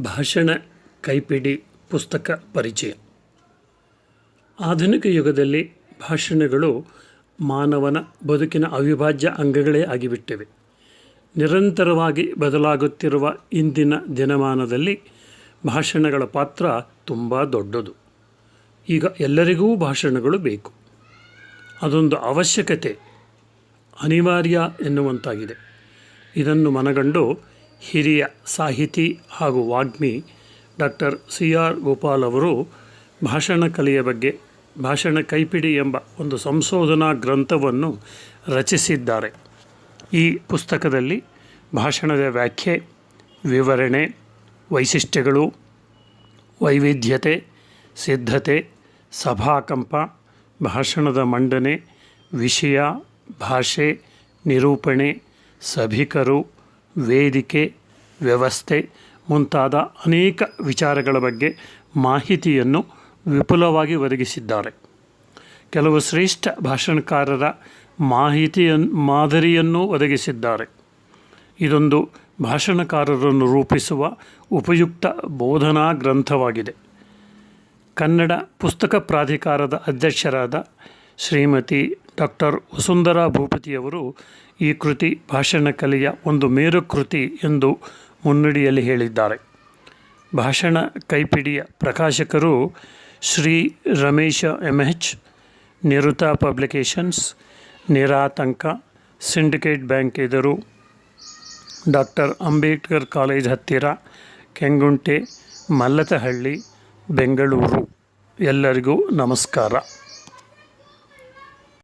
ಭಾಷಣ ಕೈಪಿಡಿ ಪುಸ್ತಕ ಪರಿಚಯ. ಆಧುನಿಕ ಯುಗದಲ್ಲಿ ಭಾಷಣಗಳು ಮಾನವನ ಬದುಕಿನ ಅವಿಭಾಜ್ಯ ಅಂಗಗಳೇ ಆಗಿಬಿಟ್ಟಿವೆ. ನಿರಂತರವಾಗಿ ಬದಲಾಗುತ್ತಿರುವ ಇಂದಿನ ದಿನಮಾನದಲ್ಲಿ ಭಾಷಣಗಳ ಪಾತ್ರ ತುಂಬ ದೊಡ್ಡದು. ಈಗ ಎಲ್ಲರಿಗೂ ಭಾಷಣಗಳು ಬೇಕು. ಅದೊಂದು ಅವಶ್ಯಕತೆ, ಅನಿವಾರ್ಯ ಎನ್ನುವಂತಾಗಿದೆ. ಇದನ್ನು ಮನಗಂಡು ಹಿರಿಯ ಸಾಹಿತಿ ಹಾಗೂ ವಾಗ್ಮಿ ಡಾಕ್ಟರ್ CR ಗೋಪಾಲ್ ಅವರು ಭಾಷಣ ಕಲೆಯ ಬಗ್ಗೆ ಭಾಷಣ ಕೈಪಿಡಿ ಎಂಬ ಒಂದು ಸಂಶೋಧನಾ ಗ್ರಂಥವನ್ನು ರಚಿಸಿದ್ದಾರೆ. ಈ ಪುಸ್ತಕದಲ್ಲಿ ಭಾಷಣದ ವ್ಯಾಖ್ಯೆ, ವಿವರಣೆ, ವೈಶಿಷ್ಟ್ಯಗಳು, ವೈವಿಧ್ಯತೆ, ಸಿದ್ಧತೆ, ಸಭಾಕಂಪ, ಭಾಷಣದ ಮಂಡನೆ, ವಿಷಯ, ಭಾಷೆ, ನಿರೂಪಣೆ, ಸಭಿಕರು, ವೇದಿಕೆ, ವ್ಯವಸ್ಥೆ ಮುಂತಾದ ಅನೇಕ ವಿಚಾರಗಳ ಬಗ್ಗೆ ಮಾಹಿತಿಯನ್ನು ವಿಪುಲವಾಗಿ ಒದಗಿಸಿದ್ದಾರೆ. ಕೆಲವು ಶ್ರೇಷ್ಠ ಭಾಷಣಕಾರರ ಮಾದರಿಯನ್ನು ಒದಗಿಸಿದ್ದಾರೆ. ಇದೊಂದು ಭಾಷಣಕಾರರನ್ನು ರೂಪಿಸುವ ಉಪಯುಕ್ತ ಬೋಧನಾ ಗ್ರಂಥವಾಗಿದೆ. ಕನ್ನಡ ಪುಸ್ತಕ ಪ್ರಾಧಿಕಾರದ ಅಧ್ಯಕ್ಷರಾದ ಶ್ರೀಮತಿ ಡಾಕ್ಟರ್ ವಸುಂಧರಾ ಭೂಪತಿಯವರು ಈ ಕೃತಿ ಭಾಷಣ ಕಲೆಯ ಒಂದು ಮೇರುಕೃತಿ ಎಂದು ಮುನ್ನುಡಿಯಲ್ಲಿ ಹೇಳಿದ್ದಾರೆ. ಭಾಷಣ ಕೈಪಿಡಿಯ ಪ್ರಕಾಶಕರು ಶ್ರೀ ರಮೇಶ MH, ನಿರುತಾ ಪಬ್ಲಿಕೇಶನ್ಸ್, ನಿರಾತಂಕ, ಸಿಂಡಿಕೇಟ್ ಬ್ಯಾಂಕ್ ಎದುರು, ಡಾಕ್ಟರ್ ಅಂಬೇಡ್ಕರ್ ಕಾಲೇಜ್ ಹತ್ತಿರ, ಕೆಂಗುಂಟೆ, ಮಲ್ಲತಹಳ್ಳಿ, ಬೆಂಗಳೂರು. ಎಲ್ಲರಿಗೂ ನಮಸ್ಕಾರ.